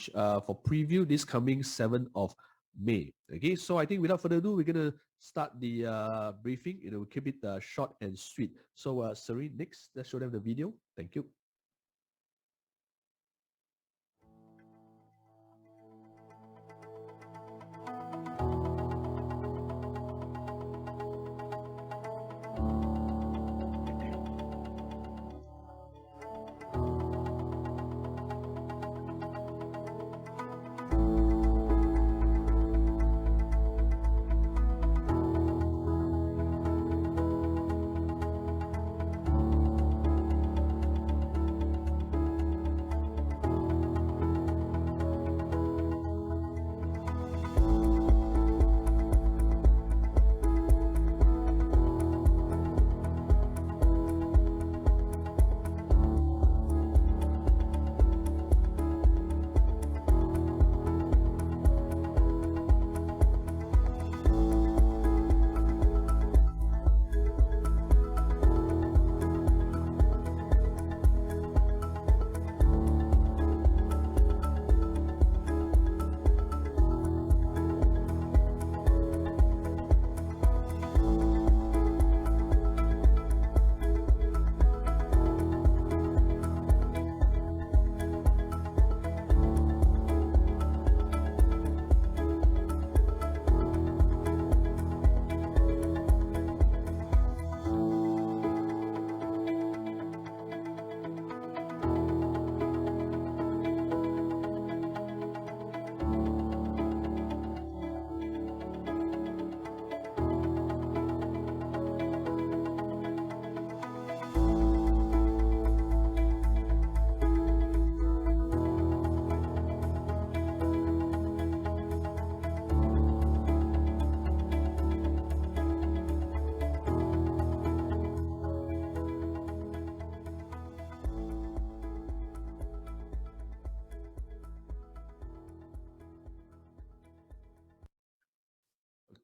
for preview this coming 7th of May. Okay, so I think without further ado, we're gonna start the briefing. We'll keep it short and sweet. So Serene, next, let's show them the video. Thank you.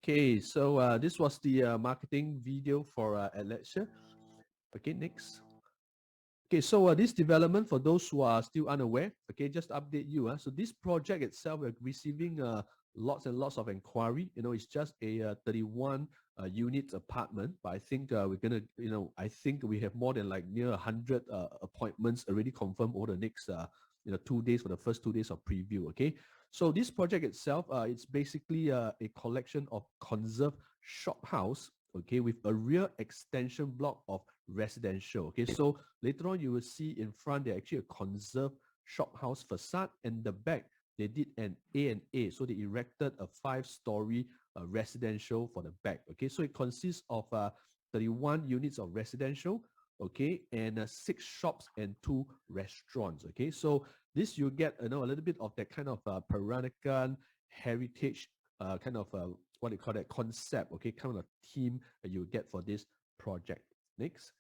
Okay, so this was the marketing video for Atlassia. Okay, next. Okay, so this development, for those who are still unaware, okay, just to update you. So this project itself, we're receiving lots and lots of inquiry. It's just a 31 unit apartment, but I think we're gonna, I think we have more than like near 100 appointments already confirmed over the next 2 days for the first 2 days of preview. Okay, so this project itself, it's basically a collection of conserved shop house, okay, with a rear extension block of residential. Okay, so later on you will see in front they're actually a conserved shop house facade, and the back they did an A&A, so they erected a 5-story residential for the back. Okay, so it consists of 31 units of residential, okay, and 6 shops and 2 restaurants. Okay, so this you get a little bit of that kind of Peranakan heritage kind of what do you call that concept, okay, kind of theme that you get for this project. Next.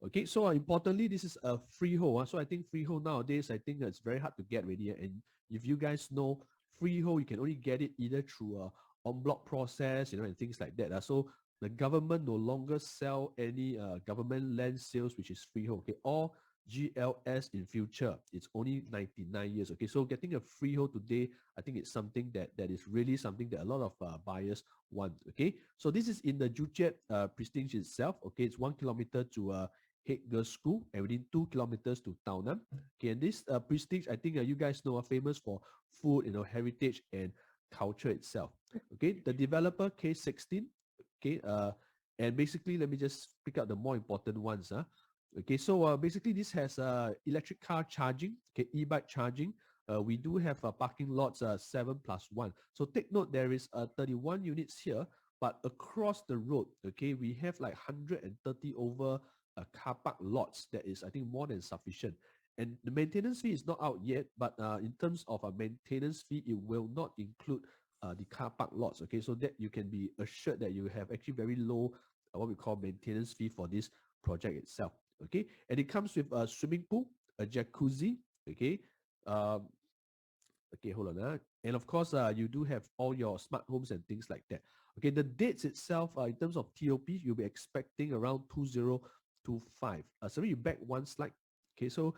Okay, so importantly, this is a freehold. So I think freehold nowadays, I think it's very hard to get ready. And if you guys know, freehold, you can only get it either through a en-bloc process, and things like that. So the government no longer sell any government land sales, which is freehold. Okay, all GLS in future, it's only 99 years. Okay, so getting a freehold today, I think it's something that is really something that a lot of buyers want. Okay, so this is in the Joo Chiat prestige itself. Okay, it's 1 kilometer to Haig Girls School and within 2 kilometers to Tao Nan. Okay, and this prestige, I think you guys know, are famous for food, heritage and culture itself. Okay, the developer K16. Okay, and basically, let me just pick out the more important ones. Okay, so basically this has electric car charging, okay, e-bike charging. We do have parking lots 7+1. So take note, there is 31 units here, but across the road, okay, we have like 130 over car park lots. That is, I think, more than sufficient. And the maintenance fee is not out yet, but in terms of a maintenance fee, it will not include the car park lots. Okay, so that you can be assured that you have actually very low what we call maintenance fee for this project itself. Okay, and it comes with a swimming pool, a jacuzzi. Okay, okay, hold on. And of course, you do have all your smart homes and things like that. Okay, the dates itself, in terms of TOP, you'll be expecting around 2025. Sorry, you back one slide. Okay, so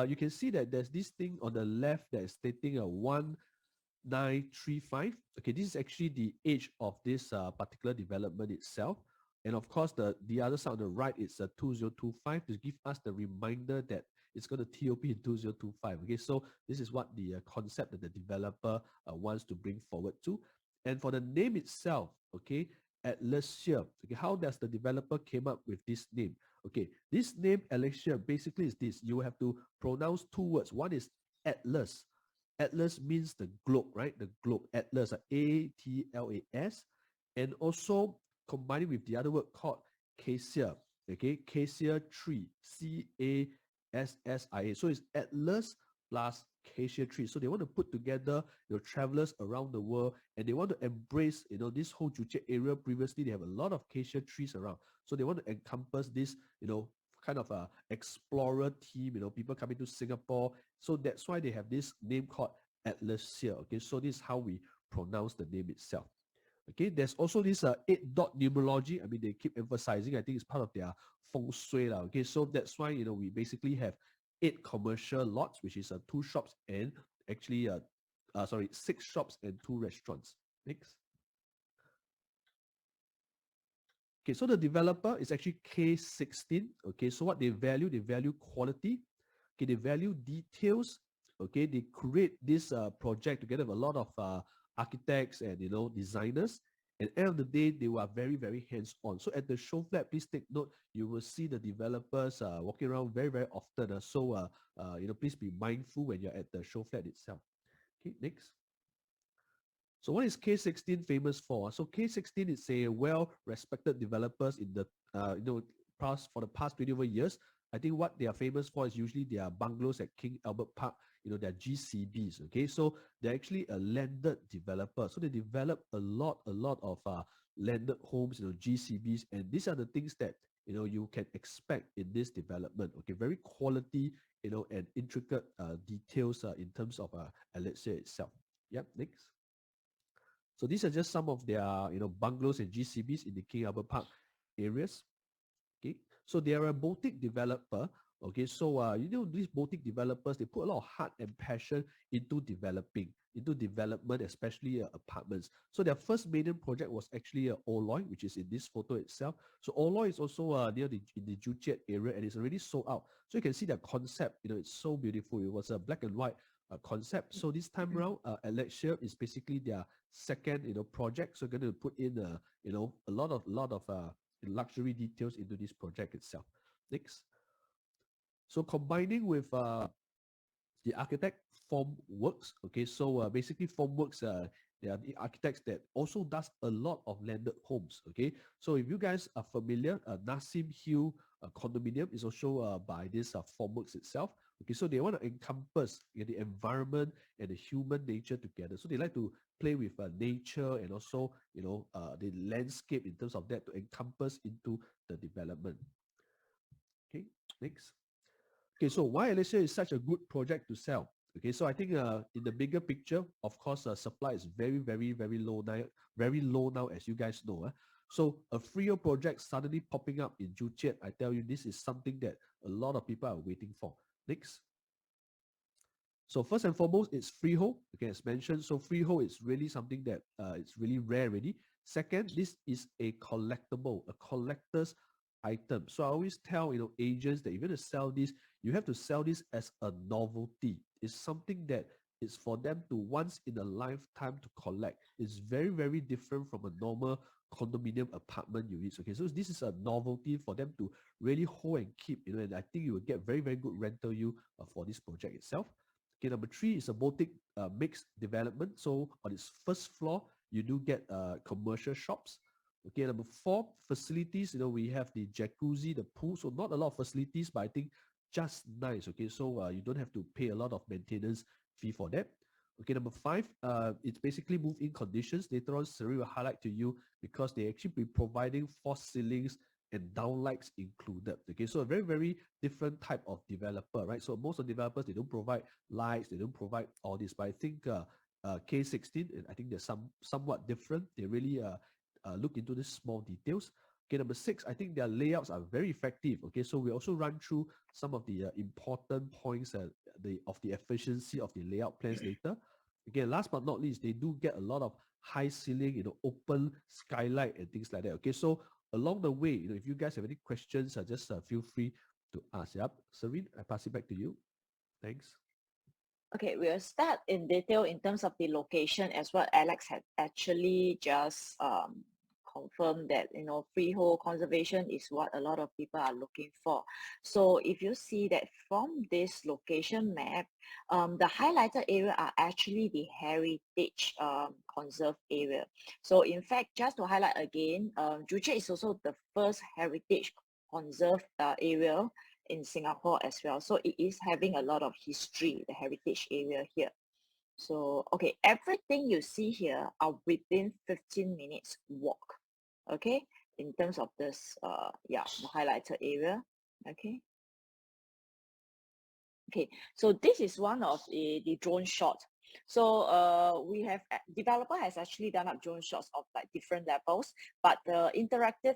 you can see that there's this thing on the left that is stating a 1935. Okay, this is actually the age of this particular development itself. And of course, the other side on the right is a 2025 to give us the reminder that it's going to TOP in 2025. Okay, so this is what the concept that the developer wants to bring forward to. And for the name itself, okay, Atlassia. Okay, how does the developer came up with this name? Okay, this name Atlassia basically is this. You have to pronounce two words. One is Atlas. Atlas means the globe, right? The globe. Atlas, Atlas, and also combining with the other word called cassia. Okay, cassia tree, Cassia. So it's Atlas plus cassia tree. So they want to put together travelers around the world, and they want to embrace this whole Joo Chiat area. Previously, they have a lot of cassia trees around, so they want to encompass this kind of a explorer team. People coming to Singapore, so that's why they have this name called Atlassia. Okay, so this is how we pronounce the name itself. Okay, there's also this 8-dot numerology. I mean, they keep emphasizing. I think it's part of their feng shui. Okay, so that's why we basically have 8 commercial lots, which is 2 shops and actually 6 shops and 2 restaurants. Next. Okay, so the developer is actually K16. Okay, so what they value quality. Okay, they value details. Okay, they create this project together with a lot of architects and designers. And at the end of the day, they were very, very hands-on. So at the show flat, please take note, you will see the developers walking around very, very often. So please be mindful when you're at the show flat itself. Okay, next. So what is K16 famous for? So K16 is a well-respected developers in the for the past 20 over years. I think what they are famous for is usually their bungalows at King Albert Park, their GCBs. Okay, so they're actually a landed developer. So they develop a lot of landed homes, GCBs, and these are the things that you can expect in this development. Okay, very quality, and intricate details in terms of Atlassia itself. Yep, next. So these are just some of their bungalows and GCBs in the King Albert Park areas. Okay, so they are a boutique developer. Okay, so these boutique developers, they put a lot of heart and passion into development, especially apartments. So their first maiden project was actually Oloy, which is in this photo itself. So Oloy is also near in the Joo Chiat area, and it's already sold out. So you can see the concept. It's so beautiful. It was a black and white concept. So this time around, Atlassia is basically their second project. So going to put in a lot of luxury details into this project itself. Next. So combining with the architect Formworks. Okay, so basically Formworks, they are the architects that also does a lot of landed homes. Okay, so if you guys are familiar, Nassim Hill condominium is also by this Formworks itself. Okay, so they want to encompass the environment and the human nature together. So they like to play with nature and also the landscape in terms of that to encompass into the development. Okay, next. Okay, so why Atlassia is such a good project to sell? Okay, so I think in the bigger picture, of course, supply is very, very, very low now, as you guys know. So a freehold project suddenly popping up in Joo Chiat, I tell you, this is something that a lot of people are waiting for. Next. So first and foremost, it's freehold. Okay, as mentioned, so freehold is really something that it's really rare already. Second, this is a collectible, a collector's item. So I always tell agents that if you're going to sell this, you have to sell this as a novelty. It's something that is for them to once in a lifetime to collect. It's very, very different from a normal condominium apartment units. Okay, so this is a novelty for them to really hold and keep. And I think you will get very, very good rental yield for this project itself. Okay, number 3 is a boutique mixed development. So on its first floor, you do get commercial shops. Okay, number 4, facilities. We have the jacuzzi, the pool. So not a lot of facilities, but I think just nice. Okay, so you don't have to pay a lot of maintenance fee for that. Okay, number 5, it's basically move-in conditions. Later on, Siri will highlight to you because they actually be providing false ceilings and downlights included. Okay, so a very, very different type of developer, right? So most of the developers, they don't provide lights, they don't provide all this, but I think K16, I think they're somewhat different. They really look into the small details. Okay, number 6, I think their layouts are very effective. Okay, so we also run through some of the important points of the efficiency of the layout plans later. Again, last but not least, they do get a lot of high ceiling, open skylight and things like that. Okay, so along the way, if you guys have any questions, just feel free to ask. Yep, Serene, I pass it back to you. Thanks. Okay, we'll start in detail in terms of the location as what Alex had actually just confirmed that, freehold conservation is what a lot of people are looking for. So if you see that from this location map, the highlighted area are actually the heritage conserved area. So in fact, just to highlight again, Joo Chiat is also the first heritage conserved area in Singapore as well. So it is having a lot of history, the heritage area here. So, okay, everything you see here are within 15 minutes walk, okay, in terms of this, the highlighted area, okay. Okay, so this is one of the drone shots. So we have, developer has actually done up drone shots of like different levels, but the interactive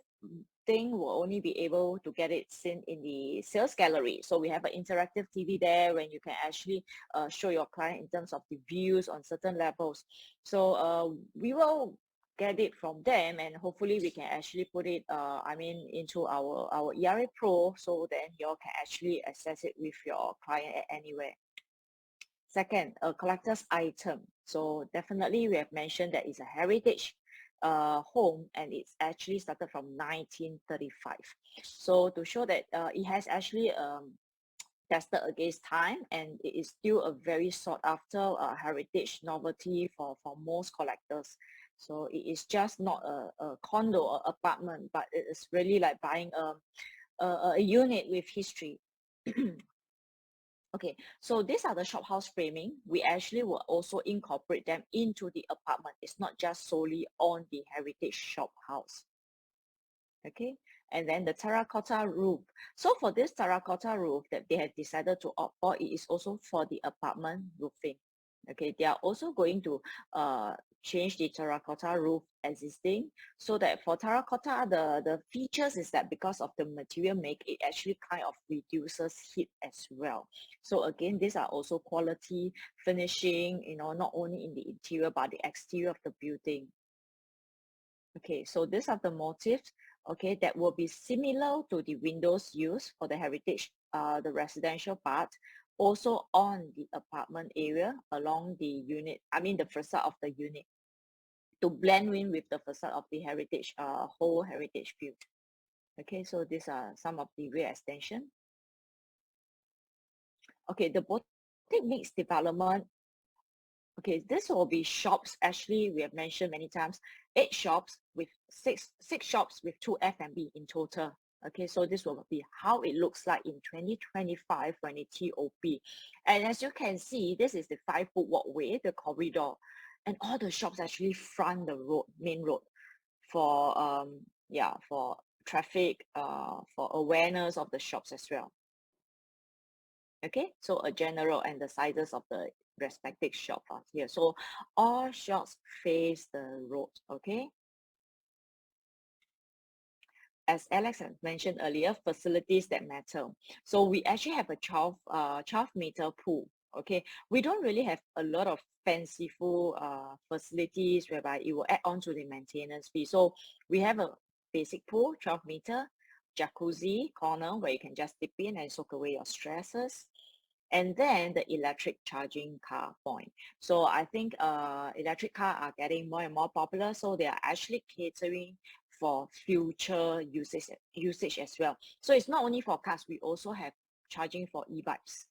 thing will only be able to get it seen in the sales gallery. So we have an interactive TV there when you can actually show your client in terms of the views on certain levels. So we will get it from them, and hopefully we can actually put it into our ERA Pro, so then you all can actually access it with your client at anywhere. Second, a collector's item. So definitely we have mentioned that it's a heritage home, and it's actually started from 1935. So to show that it has actually tested against time, and it is still a very sought after heritage novelty for most collectors. So it is just not a condo or apartment, but it is really like buying a unit with history. Okay, so these are the shop house framing. We actually will also incorporate them into the apartment. It's not just solely on the heritage shop house. Okay, and then the terracotta roof. So for this terracotta roof that they have decided to opt for, it is also for the apartment roofing. Okay, they are also going to change the terracotta roof existing, so that for terracotta, the features is that because of the material make, it actually kind of reduces heat as well. So again, these are also quality finishing, not only in the interior but the exterior of the building. Okay, so these are the motifs, okay, that will be similar to the windows used for the heritage, the residential part, also on the apartment area along the unit, the facade of the unit, to blend in with the facade of the heritage, whole heritage build. Okay, so these are some of the rear extension. Okay, the boutique mix development. Okay, this will be shops. Actually, we have mentioned many times, 8 shops with six shops with 2 F&B in total. Okay, so this will be how it looks like in 2025 when it TOP. And as you can see, this is the 5-foot walkway, the corridor, and all the shops actually front the road, main road, for for traffic, for awareness of the shops as well. Okay, so a general and the sizes of the respective shop are here. So all shops face the road. Okay. As Alex had mentioned earlier, facilities that matter. So we actually have a 12-meter pool. Okay, we don't really have a lot of fanciful facilities whereby it will add on to the maintenance fee. So we have a basic pool, 12-meter, jacuzzi corner where you can just dip in and soak away your stresses. And then the electric charging car point. So I think electric car are getting more and more popular. So they are actually catering for future usage as well. So it's not only for cars, we also have charging for e-bikes.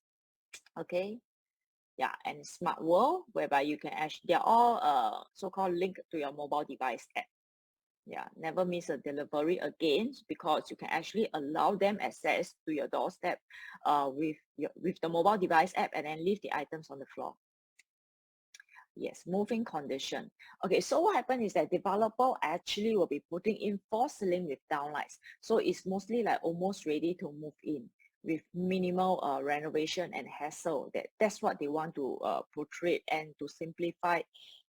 Okay. Yeah, and smart world, whereby you can actually, they're all so-called linked to your mobile device app. Yeah, never miss a delivery again, because you can actually allow them access to your doorstep with the mobile device app, and then leave the items on the floor. Yes, moving condition. Okay, so what happened is that developer actually will be putting in 4 ceiling with downlights. So it's mostly like almost ready to move in with minimal renovation and hassle. That's what they want to portray, and to simplify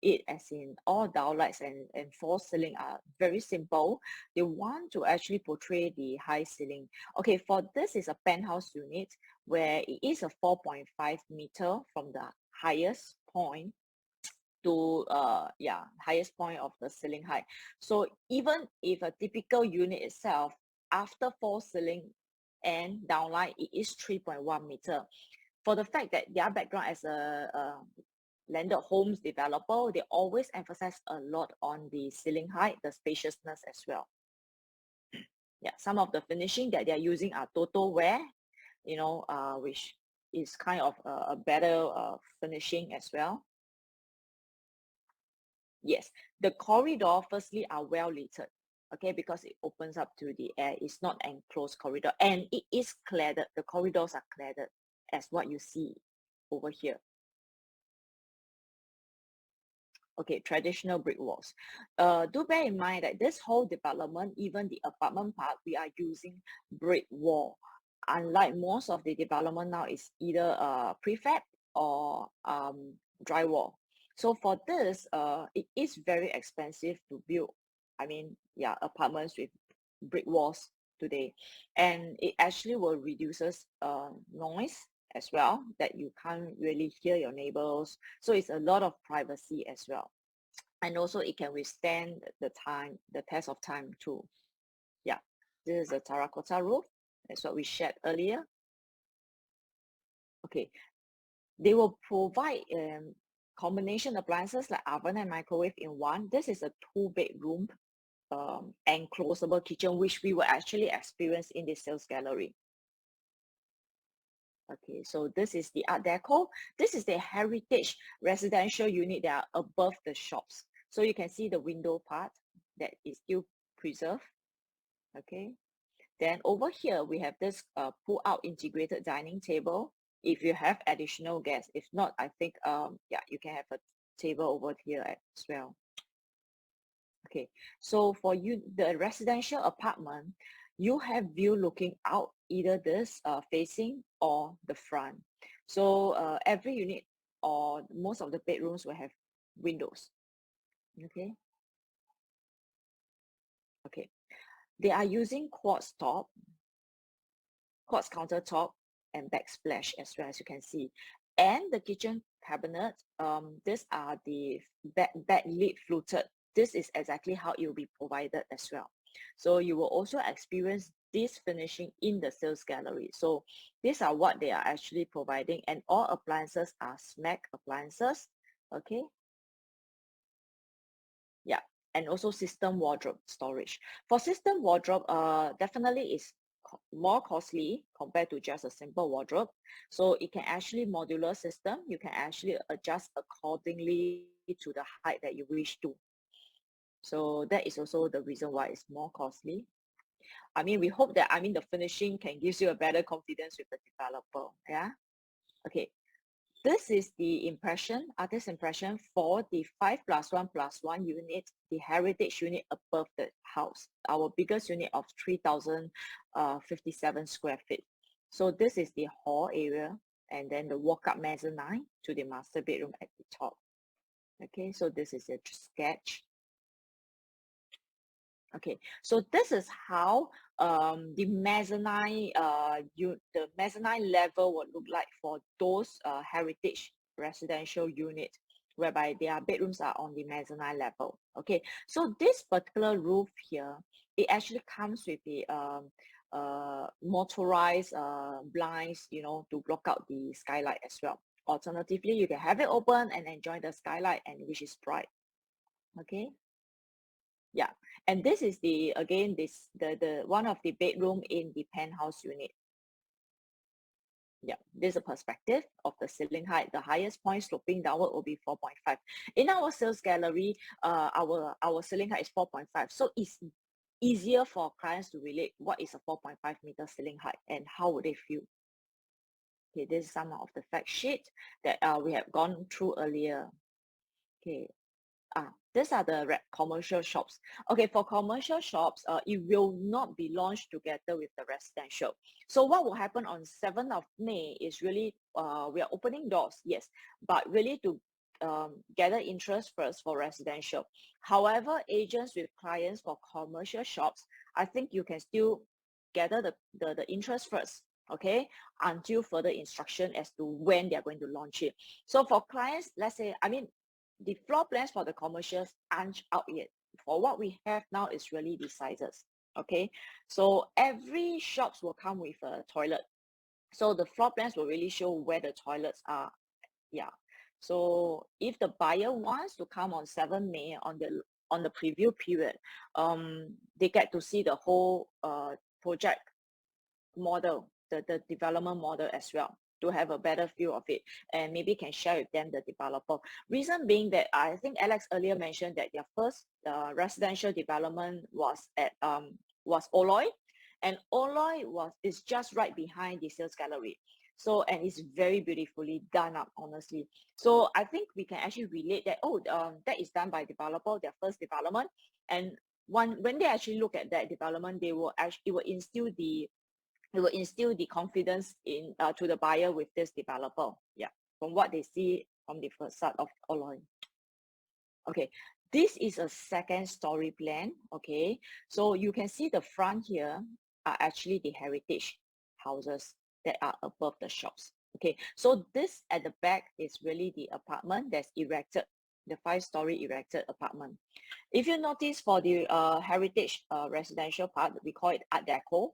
it as in all downlights and false ceiling are very simple. They want to actually portray the high ceiling. Okay, for this is a penthouse unit where it is a 4.5 meter from the highest point to highest point of the ceiling height. So even if a typical unit itself, after false ceiling and downlight, it is 3.1 meter. For the fact that their background as a landed homes developer, they always emphasize a lot on the ceiling height, the spaciousness as well. Yeah, some of the finishing that they're using are Toto wear, you know, which is kind of a better finishing as well. Yes, the corridor firstly are well lit, okay, because it opens up to the air. It's not enclosed corridor, and it is cladded. The corridors are cladded as what you see over here. Okay, traditional brick walls. Do bear in mind that this whole development, even the apartment part, we are using brick wall. Unlike most of the development now, is either prefab or drywall. So for this, it is very expensive to build. I mean, yeah, apartments with brick walls today, and it actually will reduces noise as well, that you can't really hear your neighbors. So it's a lot of privacy as well. And also it can withstand the test of time too. Yeah, this is a terracotta roof. That's what we shared earlier. Okay, they will provide combination appliances like oven and microwave in one. This is a 2-bedroom enclosable kitchen, which we will actually experience in the sales gallery. Okay, so this is the art deco. This is the heritage residential unit that are above the shops. So you can see the window part that is still preserved. Okay, then over here we have this pull-out integrated dining table. If you have additional guests, if not, I think yeah, you can have a table over here as well. Okay, so for you, the residential apartment, you have view looking out either this facing or the front. So every unit or most of the bedrooms will have windows. Okay. Okay. They are using quartz countertop and backsplash as well, as you can see. And the kitchen cabinet, these are the backlit fluted. This is exactly how it will be provided as well. So you will also experience this finishing in the sales gallery. So these are what they are actually providing, and all appliances are SMAC appliances. Okay. Yeah, and also system wardrobe storage. For system wardrobe, definitely is more costly compared to just a simple wardrobe. So it can actually modular system. You can actually adjust accordingly to the height that you wish to. So that is also the reason why it's more costly. I mean, we hope that, the finishing can give you a better confidence with the developer. Yeah. Okay. This is the artist impression for the 5+1+1 unit, the heritage unit above the house, our biggest unit of 3,057 square feet. So this is the hall area, and then the walk-up mezzanine to the master bedroom at the top. Okay, so this is a sketch. Okay, so this is how the mezzanine level would look like for those heritage residential unit, whereby their bedrooms are on the mezzanine level. Okay, so this particular roof here, it actually comes with the motorized blinds, to block out the skylight as well. Alternatively, you can have it open and enjoy the skylight, and which is bright. Okay. Yeah, and this is the one of the bedroom in the penthouse unit. Yeah, this is a perspective of the ceiling height. The highest point sloping downward will be 4.5. In our sales gallery, our ceiling height is 4.5. So it's easier for clients to relate what is a 4.5 meter ceiling height and how would they feel. Okay, this is some of the fact sheet that we have gone through earlier. Okay. These are the commercial shops. Okay, for commercial shops, it will not be launched together with the residential. So what will happen on 7th of May is really, we are opening doors, yes, but really to gather interest first for residential. However, agents with clients for commercial shops, I think you can still gather the interest first, okay, until further instruction as to when they are going to launch it. So for clients, let's say, I mean, the floor plans for the commercials aren't out yet. For what we have now is really the sizes, okay? So every shops will come with a toilet. So the floor plans will really show where the toilets are. Yeah. So if the buyer wants to come on 7 May on the preview period, they get to see the whole project model, the development model as well, to have a better view of it, and maybe can share with them the developer. Reason being that I think Alex earlier mentioned that their first residential development was at Oloy, and Oloy is just right behind the sales gallery. So, and it's very beautifully done up, honestly. So I think we can actually relate that, that is done by developer, their first development. And when they actually look at that development, it will instill the confidence in to the buyer with this developer. Yeah, from what they see from the facade of Oloy. Okay, this is a second story plan. Okay, so you can see the front here are actually the heritage houses that are above the shops. Okay, so this at the back is really the apartment that's erected, the 5-story erected apartment. If you notice for the heritage residential part, we call it Art Deco.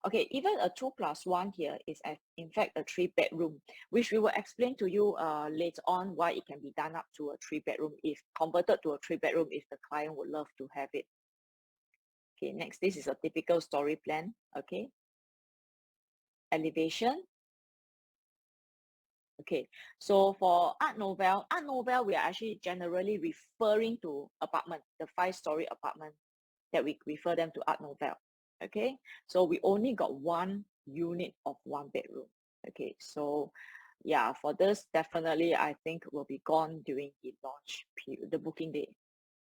Okay, even a 2+1 here is in fact a 3-bedroom, which we will explain to you later on why it can be done up to a 3-bedroom if converted to a 3-bedroom if the client would love to have it. Okay, next, this is a typical story plan. Okay, elevation. Okay, so for Art Nouveau, we are actually generally referring to apartment, the 5-story apartment that we refer them to Art Nouveau. Okay, so we only got 1 unit of 1 bedroom. Okay, so yeah, for this, definitely I think will be gone during the launch period, the booking day.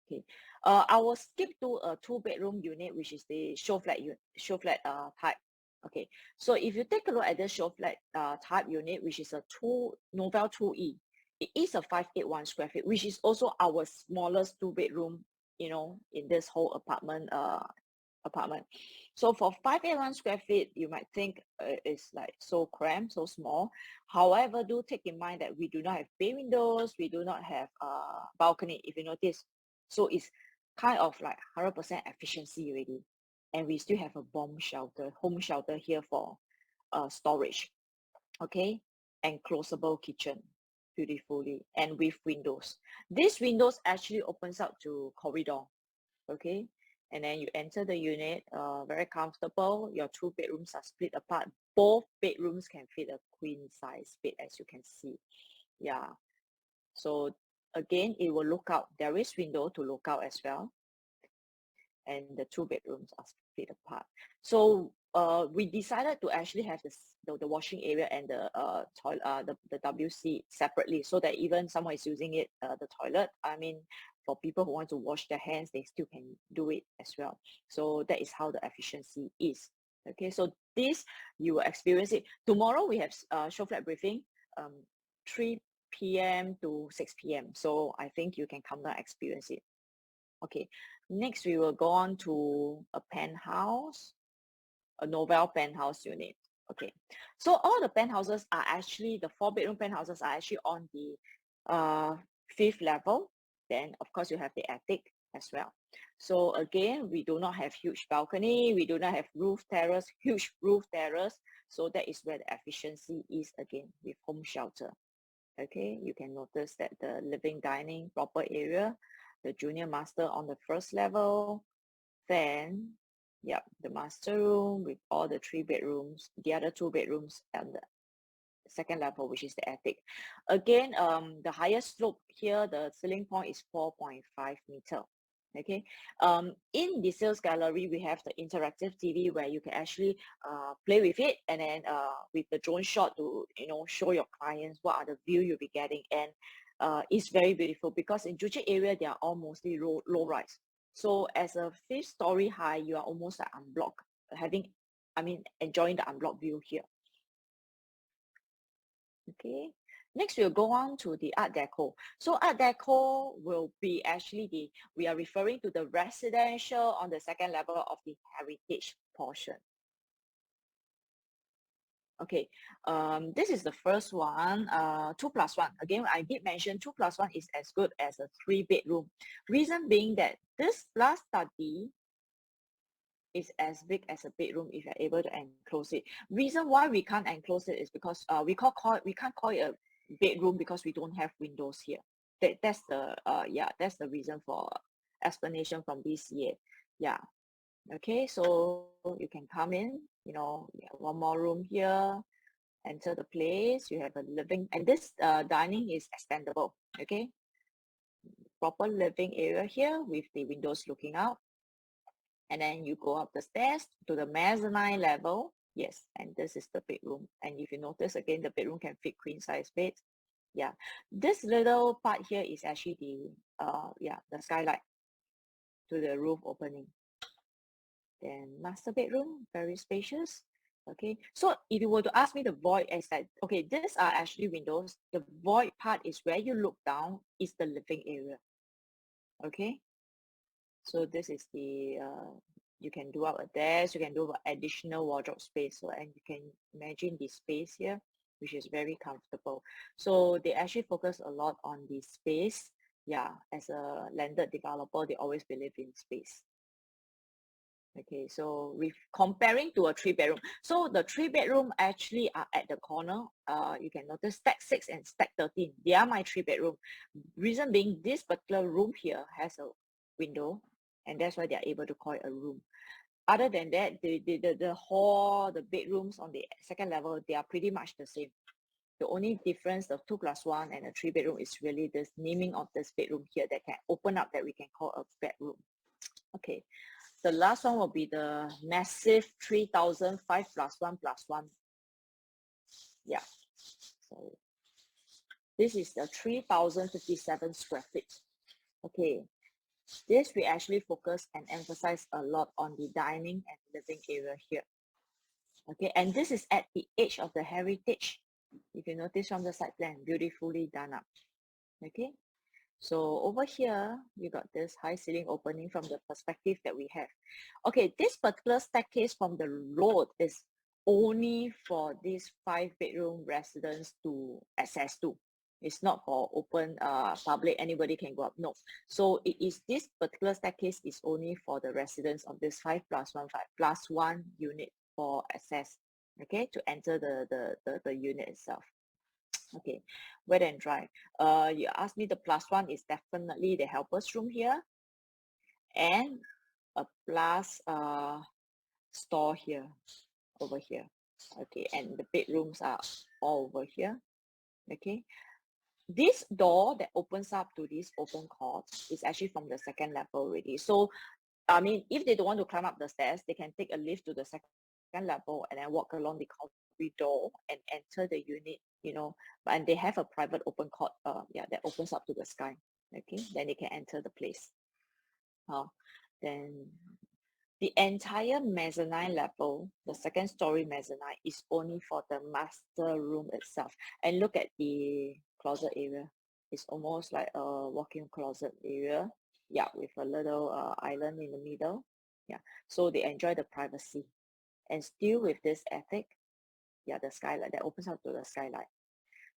Okay, I will skip to a 2-bedroom unit, which is the show flat type. Okay, so if you take a look at the show flat type unit, which is a Nouveau 2E, it is a 581 square feet, which is also our smallest 2-bedroom, you know, in this whole apartment. So for 581 square feet, you might think it's like so cramped, so small. However, do take in mind that we do not have bay windows, we do not have balcony, if you notice. So it's kind of like 100% efficiency already. And we still have a home shelter here for storage. Okay, and closable kitchen beautifully and with windows. These windows actually opens up to corridor. Okay, and then you enter the unit, very comfortable. Your 2 bedrooms are split apart. Both bedrooms can fit a queen size bed, as you can see. Yeah, so again, it will look out. There is window to look out as well, and the 2 bedrooms are split apart. So we decided to actually have the washing area and the the WC separately, so that even someone is using it, the toilet, I mean, for people who want to wash their hands, they still can do it as well. So that is how the efficiency is. Okay, so this, you will experience it. Tomorrow we have show flat briefing, 3 p.m. to 6 p.m. So I think you can come down and experience it. Okay, next we will go on to a penthouse, a Nouveau penthouse unit. Okay, so all the penthouses are actually, the 4-bedroom penthouses are actually on the 5th level. Then of course you have the attic as well. So again, we do not have huge balcony, we do not have huge roof terrace. So that is where the efficiency is again with home shelter. Okay, you can notice that the living dining proper area, the junior master on the 1st level, then the master room with all the 3 bedrooms, the other 2 bedrooms and the 2nd level, which is the attic. Again, the highest slope here, the ceiling point is 4.5 meter. Okay, in the sales gallery, we have the interactive TV where you can actually play with it, and then with the drone shot to, you know, show your clients what are the view you'll be getting. And it's very beautiful because in Joo Chiat area, they are all mostly low rise. So as a 5th story high, you are almost like unblocked, enjoying the unblocked view here. Okay, Next, we'll go on to the Art Deco. So Art Deco will be actually we are referring to the residential on the second level of the heritage portion. Okay, this is the first one, 2+1. Again, I did mention 2+1 is as good as a 3-bedroom. Reason being that this last study is as big as a bedroom if you're able to enclose it. Reason why we can't enclose it is because we can't call it a bedroom because we don't have windows here. That's the reason for explanation from BCA. Yeah. Okay, so you can come in, you know, one more room here, enter the place, you have a living, and this dining is extendable. Okay, proper living area here with the windows looking out. And then you go up the stairs to the mezzanine level. Yes, and this is the bedroom. And if you notice again, the bedroom can fit queen size beds. Yeah, this little part here is actually the skylight to the roof opening. Then master bedroom, very spacious. Okay, so if you were to ask me the void, is that okay, these are actually windows. The void part is where you look down is the living area. Okay, so this is the you can do out a desk, you can do additional wardrobe space. So, and you can imagine the space here, which is very comfortable. So they actually focus a lot on the space. Yeah, as a landed developer, they always believe in space. Okay, so with comparing to a 3-bedroom. So the 3-bedroom actually are at the corner. You can notice stack 6 and stack 13. They are my 3-bedroom. Reason being, this particular room here has a window, and that's why they are able to call it a room. Other than that, the hall, the bedrooms on the second level, they are pretty much the same. The only difference of 2+1 and a 3-bedroom is really this naming of this bedroom here that can open up that we can call a bedroom. Okay. The last one will be the massive 3,005 +1+1. Yeah. So this is the 3,057 square feet. Okay. This we actually focus and emphasize a lot on the dining and living area here. Okay, and this is at the edge of the heritage. If you notice from the side plan, beautifully done up. Okay. So over here, you got this high ceiling opening from the perspective that we have. Okay, this particular staircase from the road is only for these 5-bedroom residents to access to. It's not for open public, anybody can go up. No. So it is this particular staircase is only for the residents of this 5+1 unit for access. Okay, to enter the unit itself. Okay, wet and dry. You asked me the +1 is definitely the helper's room here, and a plus store here, over here. Okay, and the bedrooms are all over here. Okay, this door that opens up to this open court is actually from the second level already. So, I mean, if they don't want to climb up the stairs, they can take a lift to the second level and then walk along the corridor and enter the unit, you know, and they have a private open court, that opens up to the sky. Okay, then they can enter the place. Then the entire mezzanine level, the second story mezzanine, is only for the master room itself. And look at the closet area. It's almost like a walk-in closet area. Yeah, with a little island in the middle. Yeah, so they enjoy the privacy. And still with this attic, yeah, the skylight that opens up to the skylight.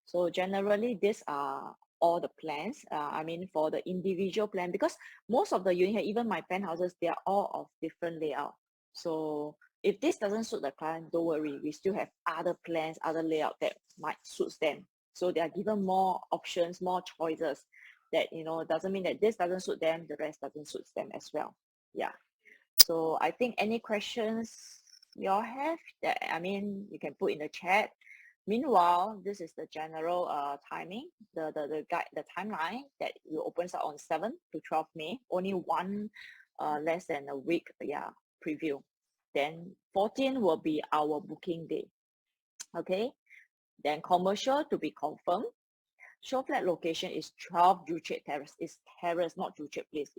So generally, these are all the plans. I mean, for the individual plan, because most of the unit here, even my penthouses, they are all of different layout. So if this doesn't suit the client, don't worry. We still have other plans, other layout that might suit them. So they are given more options, more choices. That, you know, doesn't mean that this doesn't suit them, the rest doesn't suit them as well. Yeah. So I think any questions you all have, that I mean, you can put in the chat. Meanwhile, this is the general timing, the timeline that will opens up on 7 to 12 May. Only one less than a week, preview. Then 14 will be our booking day. Okay. Then commercial to be confirmed. Show flat location is 12 Joo Chiat Terrace. It's terrace, not Joo Chiat Place.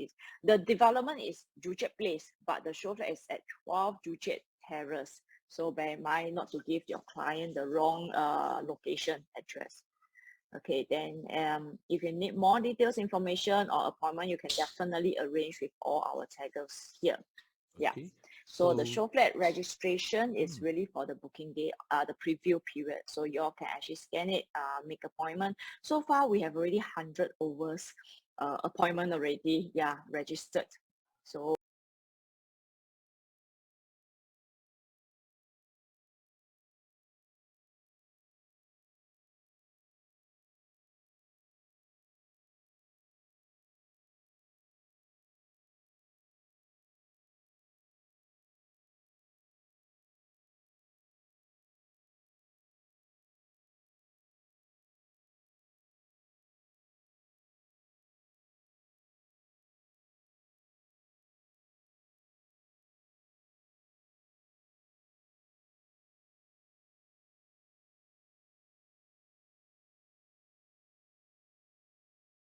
The development is Joo Chiat Place, but the show flat is at 12 Joo Chiat Terrace. So bear in mind not to give your client the wrong location address. Okay, then if you need more details information or appointment, you can definitely arrange with all our taggers here. Yeah. Okay. So the show flat registration is Mm. really for the booking day, the preview period. So you all can actually scan it, make appointment. So far, we have already 100 overs appointment already, yeah, registered. So